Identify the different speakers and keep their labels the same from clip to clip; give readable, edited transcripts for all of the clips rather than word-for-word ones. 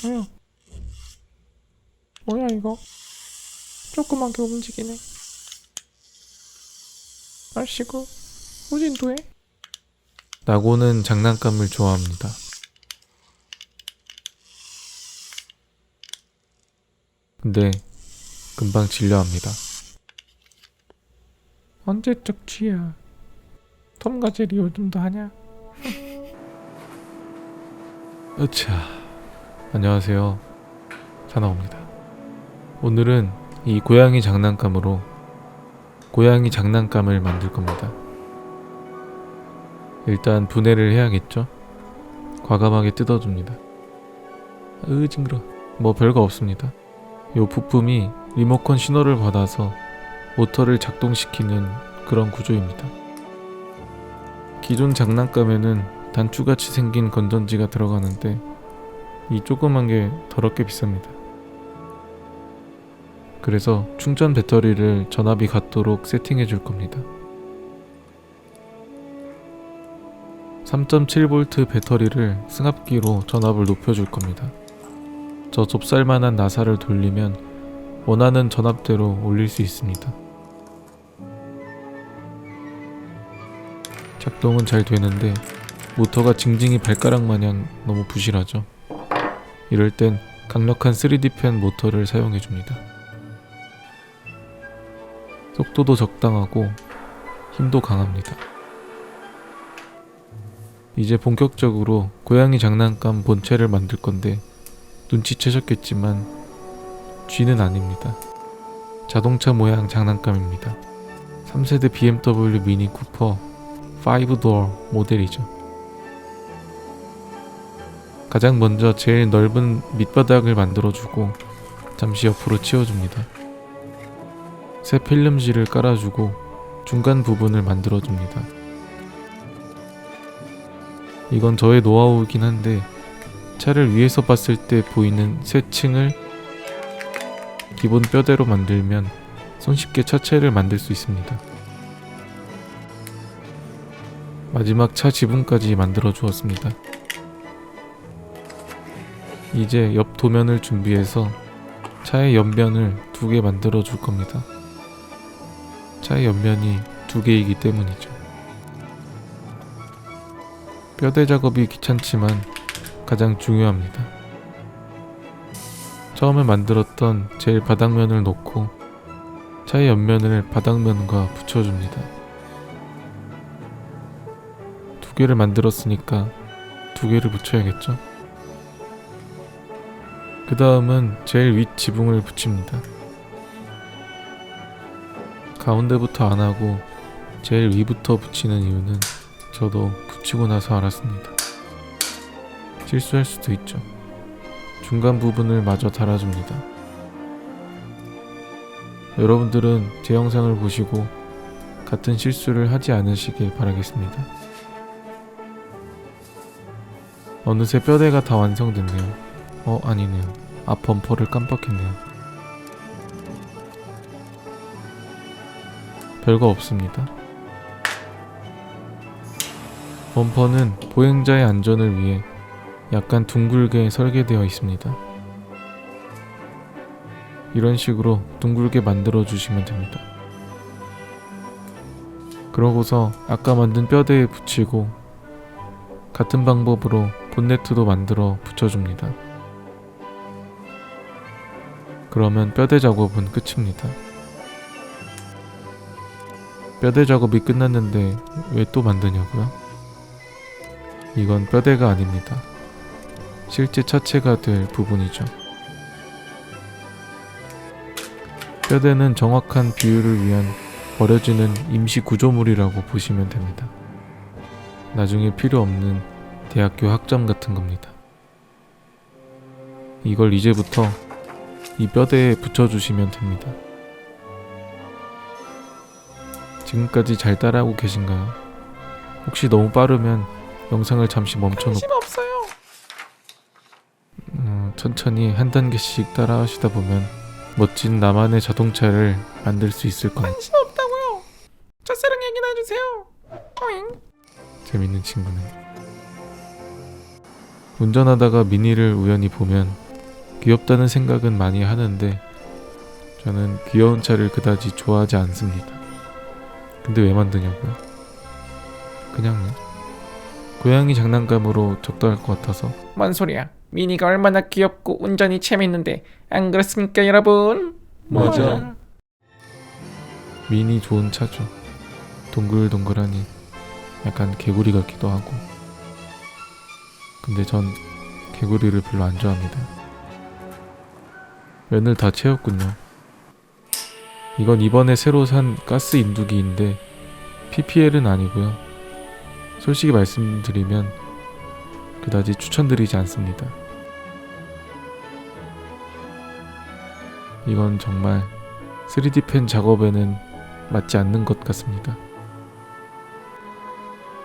Speaker 1: 응. 뭐야 이거? 조그맣게 움직이네. 아씨고 무진도해?
Speaker 2: 나고는 장난감을 좋아합니다. 근데 금방 질려합니다.
Speaker 1: 언제적 쥐야? 톰과 제리 요즘도 하냐?
Speaker 2: 으차. 안녕하세요. 사나옵니다. 오늘은 이 고양이 장난감으로 고양이 장난감을 만들 겁니다. 일단 분해를 해야겠죠? 과감하게 뜯어줍니다. 징그러. 뭐 별거 없습니다. 요 부품이 리모컨 신호를 받아서 모터를 작동시키는 그런 구조입니다. 기존 장난감에는 단추같이 생긴 건전지가 들어가는데 이 조그만 게 더럽게 비쌉니다. 그래서 충전 배터리를 전압이 같도록 세팅해 줄 겁니다. 3.7V 배터리를 승합기로 전압을 높여 줄 겁니다. 저 좁쌀만한 나사를 돌리면 원하는 전압대로 올릴 수 있습니다. 작동은 잘 되는데 모터가 징징이 발가락 마냥 너무 부실하죠. 이럴 땐 강력한 3D 펜 모터를 사용해 줍니다. 속도도 적당하고 힘도 강합니다. 이제 본격적으로 고양이 장난감 본체를 만들 건데 눈치채셨겠지만 쥐는 아닙니다. 자동차 모양 장난감입니다. 3세대 BMW 미니 쿠퍼 5도어 모델이죠. 가장 먼저 제일 넓은 밑바닥을 만들어주고 잠시 옆으로 치워줍니다. 새 필름실을 깔아주고 중간 부분을 만들어줍니다. 이건 저의 노하우이긴 한데 차를 위에서 봤을 때 보이는 새 층을 기본 뼈대로 만들면 손쉽게 차체를 만들 수 있습니다. 마지막 차 지붕까지 만들어 주었습니다. 이제 옆 도면을 준비해서 차의 옆면을 2개 만들어 줄 겁니다. 차의 옆면이 2개이기 때문이죠. 뼈대 작업이 귀찮지만 가장 중요합니다. 처음에 만들었던 제일 바닥면을 놓고 차의 옆면을 바닥면과 붙여줍니다. 2개를 만들었으니까 2개를 붙여야겠죠? 그 다음은 제일 윗 지붕을 붙입니다. 가운데부터 안하고 제일 위부터 붙이는 이유는 저도 붙이고 나서 알았습니다. 실수할 수도 있죠. 중간 부분을 마저 달아줍니다. 여러분들은 제 영상을 보시고 같은 실수를 하지 않으시길 바라겠습니다. 어느새 뼈대가 다 완성됐네요. 아니네요. 앞 범퍼를 깜빡했네요. 별거 없습니다. 범퍼는 보행자의 안전을 위해 약간 둥글게 설계되어 있습니다. 이런 식으로 둥글게 만들어 주시면 됩니다. 그러고서 아까 만든 뼈대에 붙이고 같은 방법으로 본네트도 만들어 붙여줍니다. 그러면 뼈대 작업은 끝입니다. 뼈대 작업이 끝났는데 왜 또 만드냐고요? 이건 뼈대가 아닙니다. 실제 차체가 될 부분이죠. 뼈대는 정확한 비율을 위한 버려지는 임시 구조물이라고 보시면 됩니다. 나중에 필요 없는 대학교 학점 같은 겁니다. 이걸 이제부터 이 뼈대에 붙여주시면 됩니다. 지금까지 잘 따라하고 계신가요? 혹시 너무 빠르면 영상을 잠시 멈춰놓고
Speaker 1: 관심 없어요.
Speaker 2: 천천히 한 단계씩 따라하시다 보면 멋진 나만의 자동차를 만들 수 있을 겁니다.
Speaker 1: 관심 없다고요. 첫사랑 얘기나 해주세요. 어잉.
Speaker 2: 재밌는 친구네. 운전하다가 미니를 우연히 보면 귀엽다는 생각은 많이 하는데 저는 귀여운 차를 그다지 좋아하지 않습니다. 근데 왜 만드냐고요? 그냥요. 고양이 장난감으로 적당할 것 같아서.
Speaker 1: 뭔 소리야? 미니가 얼마나 귀엽고 운전이 재밌는데 안 그렇습니까 여러분?
Speaker 2: 맞아. 미니 좋은 차죠. 동글동글하니 약간 개구리 같기도 하고. 근데 전 개구리를 별로 안 좋아합니다. 면을 다 채웠군요. 이건 이번에 새로 산 가스 인두기인데 PPL은 아니고요. 솔직히 말씀드리면 그다지 추천드리지 않습니다. 이건 정말 3D 펜 작업에는 맞지 않는 것 같습니다.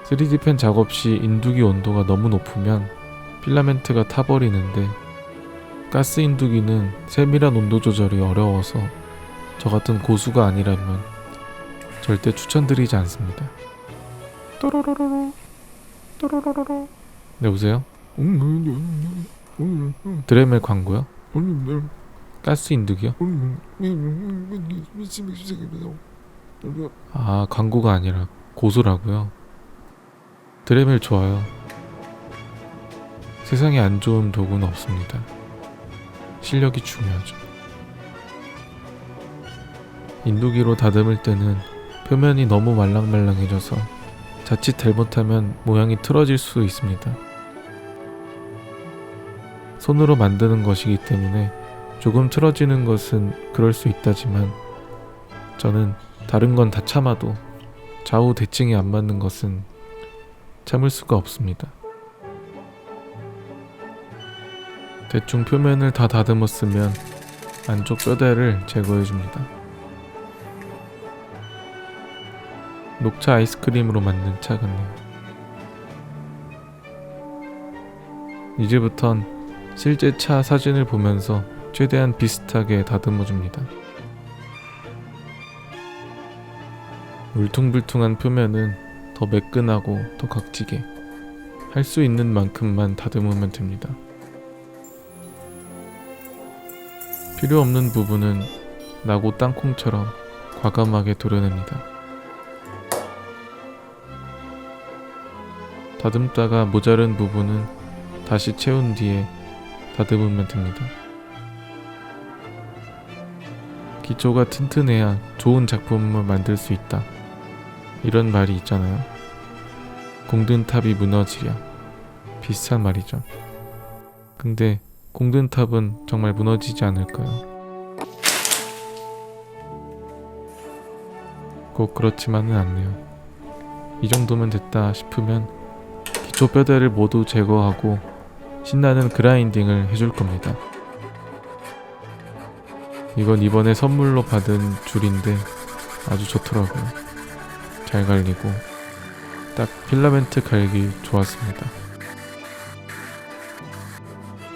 Speaker 2: 3D 펜 작업 시 인두기 온도가 너무 높으면 필라멘트가 타버리는데 가스 인두기는 세밀한 온도 조절이 어려워서 저 같은 고수가 아니라면 절대 추천드리지 않습니다.
Speaker 1: 또로로로로 또로로로로.
Speaker 2: 네, 보세요. 드레멜 광고요? 가스 인두기요? 아, 광고가 아니라 고수라고요? 드레멜 좋아요. 세상에 안 좋은 도구는 없습니다. 실력이 중요하죠. 인두기로 다듬을 때는 표면이 너무 말랑말랑해져서 자칫 잘못하면 모양이 틀어질 수 있습니다. 손으로 만드는 것이기 때문에 조금 틀어지는 것은 그럴 수 있다지만 저는 다른 건 다 참아도 좌우 대칭이 안 맞는 것은 참을 수가 없습니다. 대충 표면을 다 다듬었으면 안쪽 뼈대를 제거해줍니다. 녹차 아이스크림으로 만든 차 같네요. 이제부턴 실제 차 사진을 보면서 최대한 비슷하게 다듬어줍니다. 울퉁불퉁한 표면은 더 매끈하고 더 각지게 할 수 있는 만큼만 다듬으면 됩니다. 필요 없는 부분은 나고 땅콩처럼 과감하게 도려냅니다. 다듬다가 모자른 부분은 다시 채운 뒤에 다듬으면 됩니다. 기초가 튼튼해야 좋은 작품을 만들 수 있다. 이런 말이 있잖아요. 공든 탑이 무너지랴. 비슷한 말이죠. 근데 공든 탑은 정말 무너지지 않을까요? 꼭 그렇지만은 않네요. 이 정도면 됐다 싶으면 기초 뼈대를 모두 제거하고 신나는 그라인딩을 해줄 겁니다. 이건 이번에 선물로 받은 줄인데 아주 좋더라고요. 잘 갈리고 딱 필라멘트 갈기 좋았습니다.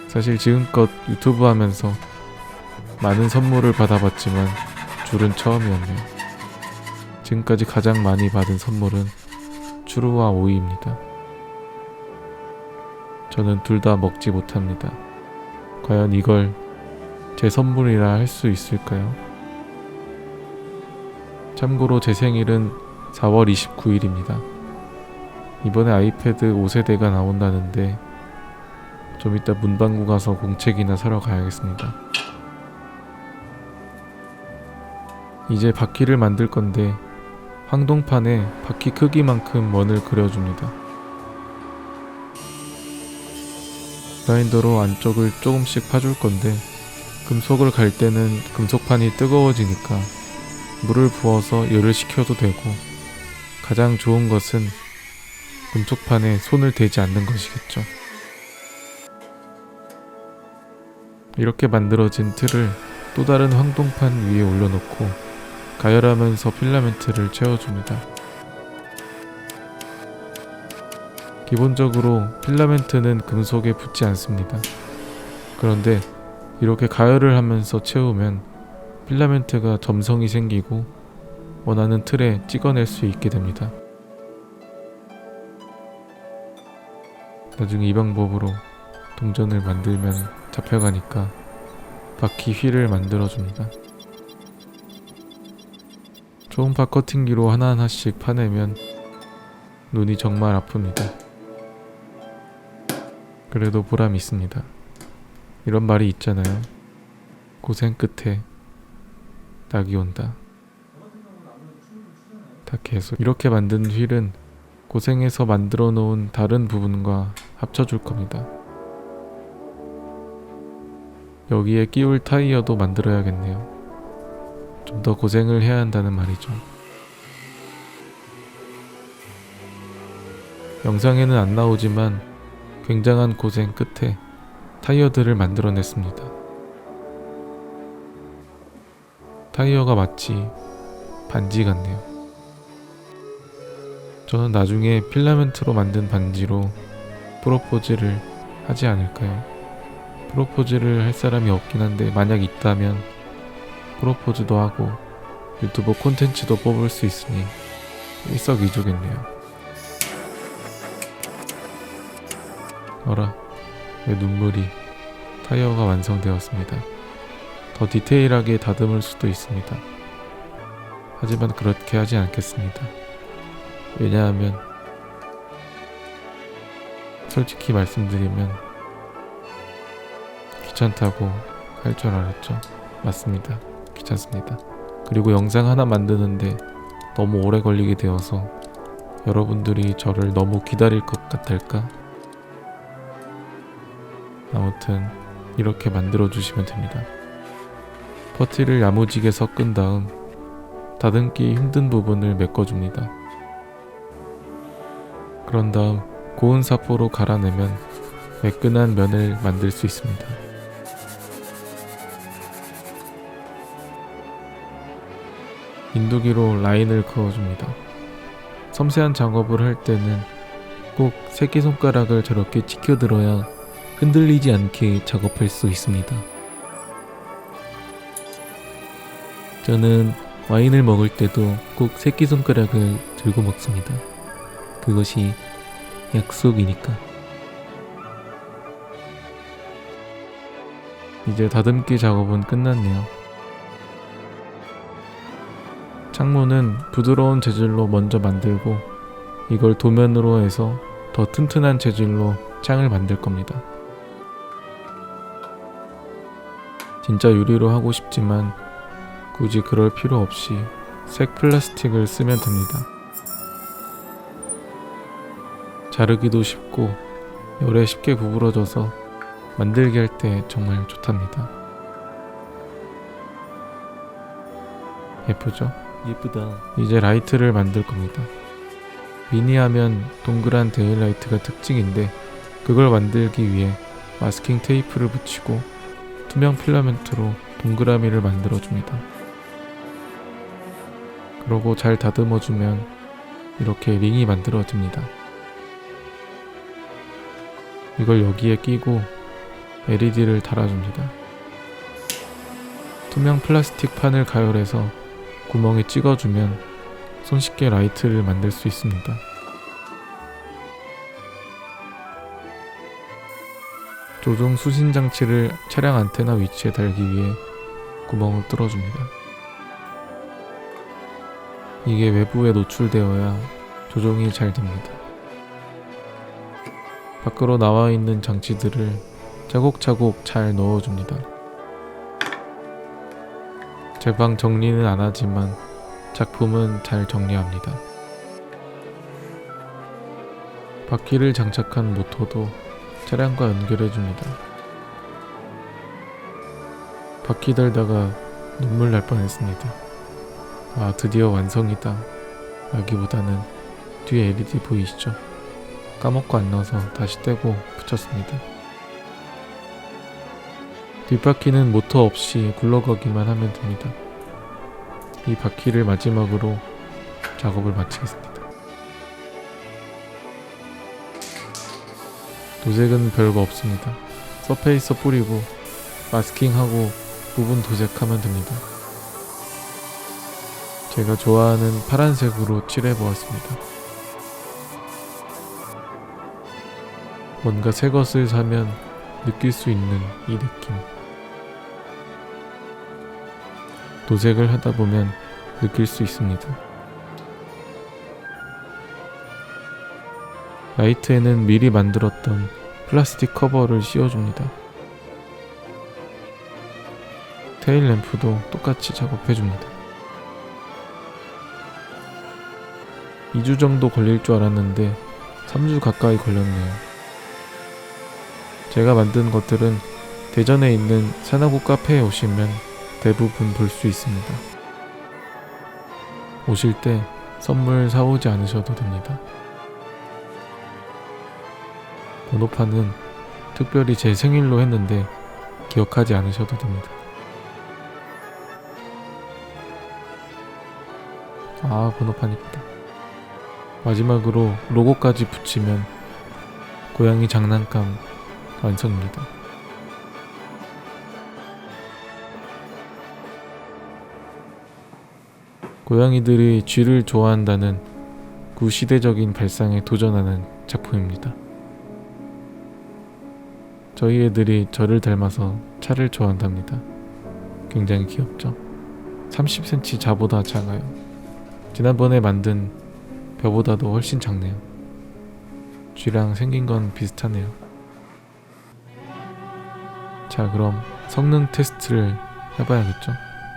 Speaker 2: 사실 지금껏 유튜브 하면서 많은 선물을 받아봤지만 줄은 처음이었네요. 지금까지 가장 많이 받은 선물은 추루와 오이입니다. 저는 둘 다 먹지 못합니다. 과연 이걸 제 선물이라 할 수 있을까요? 참고로 제 생일은 4월 29일입니다. 이번에 아이패드 5세대가 나온다는데 좀 이따 문방구 가서 공책이나 사러 가야겠습니다. 이제 바퀴를 만들 건데 황동판에 바퀴 크기만큼 원을 그려줍니다. 그라인더로 안쪽을 조금씩 파줄 건데 금속을 갈 때는 금속판이 뜨거워지니까 물을 부어서 열을 식혀도 되고 가장 좋은 것은 금속판에 손을 대지 않는 것이겠죠. 이렇게 만들어진 틀을 또 다른 황동판 위에 올려놓고 가열하면서 필라멘트를 채워줍니다. 기본적으로 필라멘트는 금속에 붙지 않습니다. 그런데 이렇게 가열을 하면서 채우면 필라멘트가 점성이 생기고 원하는 틀에 찍어낼 수 있게 됩니다. 나중에 이 방법으로 동전을 만들면 잡혀가니까 바퀴 휠을 만들어줍니다. 초음파 커팅기로 하나하나씩 파내면 눈이 정말 아픕니다. 그래도 보람 있습니다. 이런 말이 있잖아요. 고생 끝에 낙이 온다. 다 계속 이렇게 만든 휠은 고생해서 만들어 놓은 다른 부분과 합쳐줄 겁니다. 여기에 끼울 타이어도 만들어야겠네요. 좀 더 고생을 해야 한다는 말이죠. 영상에는 안 나오지만 굉장한 고생 끝에 타이어들을 만들어냈습니다. 타이어가 마치 반지 같네요. 저는 나중에 필라멘트로 만든 반지로 프로포즈를 하지 않을까요? 프로포즈를 할 사람이 없긴 한데 만약 있다면 프로포즈도 하고 유튜브 콘텐츠도 뽑을 수 있으니 일석이조겠네요. 어라, 왜 눈물이. 타이어가 완성되었습니다. 더 디테일하게 다듬을 수도 있습니다. 하지만 그렇게 하지 않겠습니다. 왜냐하면 솔직히 말씀드리면 귀찮다고 할 줄 알았죠. 맞습니다. 귀찮습니다. 그리고 영상 하나 만드는데 너무 오래 걸리게 되어서 여러분들이 저를 너무 기다릴 것 같달까? 아무튼 이렇게 만들어 주시면 됩니다. 퍼티를 야무지게 섞은 다음 다듬기 힘든 부분을 메꿔줍니다. 그런 다음 고운 사포로 갈아내면 매끈한 면을 만들 수 있습니다. 인두기로 라인을 그어줍니다. 섬세한 작업을 할 때는 꼭 새끼손가락을 저렇게 치켜들어야 흔들리지 않게 작업할 수 있습니다. 저는 와인을 먹을 때도 꼭 새끼손가락을 들고 먹습니다. 그것이 약속이니까. 이제 다듬기 작업은 끝났네요. 창문은 부드러운 재질로 먼저 만들고 이걸 도면으로 해서 더 튼튼한 재질로 창을 만들 겁니다. 진짜 유리로 하고 싶지만 굳이 그럴 필요 없이 색 플라스틱을 쓰면 됩니다. 자르기도 쉽고 열에 쉽게 구부러져서 만들기 할 때 정말 좋답니다. 예쁘죠?
Speaker 3: 예쁘다.
Speaker 2: 이제 라이트를 만들 겁니다. 미니하면 동그란 데일라이트가 특징인데 그걸 만들기 위해 마스킹 테이프를 붙이고 투명 필라멘트로 동그라미를 만들어줍니다. 그러고 잘 다듬어주면 이렇게 링이 만들어집니다. 이걸 여기에 끼고 LED를 달아줍니다. 투명 플라스틱 판을 가열해서 구멍에 찍어주면 손쉽게 라이트를 만들 수 있습니다. 조종 수신 장치를 차량 안테나 위치에 달기 위해 구멍을 뚫어줍니다. 이게 외부에 노출되어야 조종이 잘 됩니다. 밖으로 나와 있는 장치들을 차곡차곡 잘 넣어줍니다. 제방 정리는 안 하지만 작품은 잘 정리합니다. 바퀴를 장착한 모터도 차량과 연결해줍니다. 바퀴 달다가 눈물 날 뻔했습니다. 아, 드디어 완성이다 라기보다는 뒤에 LED 보이시죠? 까먹고 안 넣어서 다시 떼고 붙였습니다. 뒷바퀴는 모터 없이 굴러가기만 하면 됩니다. 이 바퀴를 마지막으로 작업을 마치겠습니다. 도색은 별거 없습니다. 서페이서 뿌리고 마스킹하고 부분 도색하면 됩니다. 제가 좋아하는 파란색으로 칠해보았습니다. 뭔가 새 것을 사면 느낄 수 있는 이 느낌. 도색을 하다 보면 느낄 수 있습니다. 라이트에는 미리 만들었던 플라스틱 커버를 씌워줍니다. 테일 램프도 똑같이 작업해줍니다. 2주 정도 걸릴 줄 알았는데 3주 가까이 걸렸네요. 제가 만든 것들은 대전에 있는 사나구 카페에 오시면 대부분 볼 수 있습니다. 오실 때 선물 사오지 않으셔도 됩니다. 번호판은 특별히 제 생일로 했는데 기억하지 않으셔도 됩니다. 아, 번호판 이쁘다. 마지막으로 로고까지 붙이면 고양이 장난감 완성입니다. 고양이들이 쥐를 좋아한다는 구시대적인 발상에 도전하는 작품입니다. 저희 애들이 저를 닮아서 차를 좋아한답니다. 굉장히 귀엽죠? 30cm 자보다 작아요. 지난번에 만든 벼보다도 훨씬 작네요. 쥐랑 생긴 건 비슷하네요. 자, 그럼 성능 테스트를 해봐야겠죠?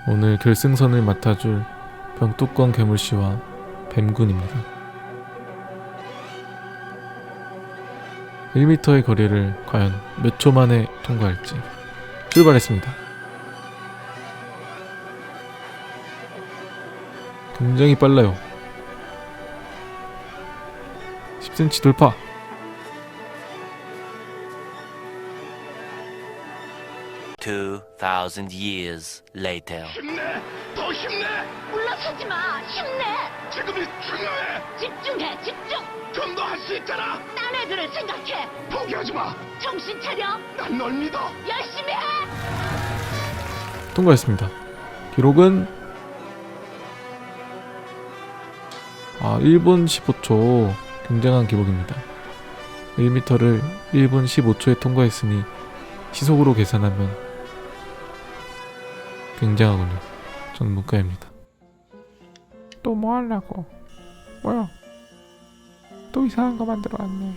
Speaker 2: 오늘 결승선을 맡아줄 병뚜껑 괴물씨와 뱀군입니다. 1m의 거리를 과연 몇 초 만에 통과할지. 출발했습니다. 굉장히 빨라요. 10cm 돌파.
Speaker 3: (2,000 years later)
Speaker 4: 힘내! 더 힘내!
Speaker 5: 물러서지 마. 힘내.
Speaker 4: 지금이 중요해!
Speaker 5: 집중해. 집중.
Speaker 4: 좀 더 할 수 있잖아!
Speaker 5: 딴 애들을 생각해.
Speaker 4: 포기하지 마!
Speaker 5: 정신 차려.
Speaker 4: 난 널 믿어!
Speaker 5: 열심히 해.
Speaker 2: 통과했습니다. 기록은 1분 15초. 굉장한 기록입니다. 1m를 1분 15초에 통과했으니 시속으로 계산하면 굉장하군요. 저는 문과입니다.
Speaker 1: 또 뭐 하려고? 뭐야? 또 이상한 거 만들어 왔네.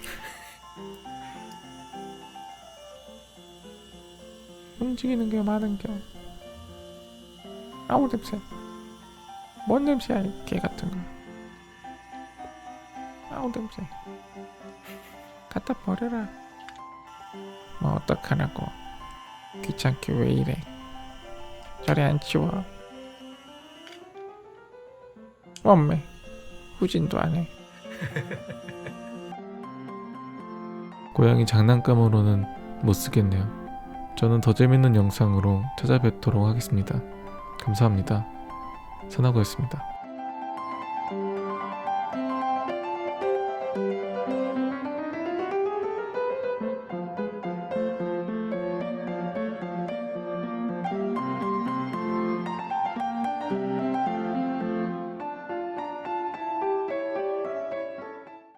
Speaker 1: 움직이는 게 많은겨. 아우 냄새. 뭔 냄새야 이 개 같은 거. 아우 냄새. 갖다 버려라. 뭐 어떡하라고. 귀찮게 왜 이래. 저리 안 치워. 엄매. 후진도 안 해.
Speaker 2: 고양이 장난감으로는 못 쓰겠네요. 저는 더 재밌는 영상으로 찾아뵙도록 하겠습니다. 감사합니다. 선하고였습니다.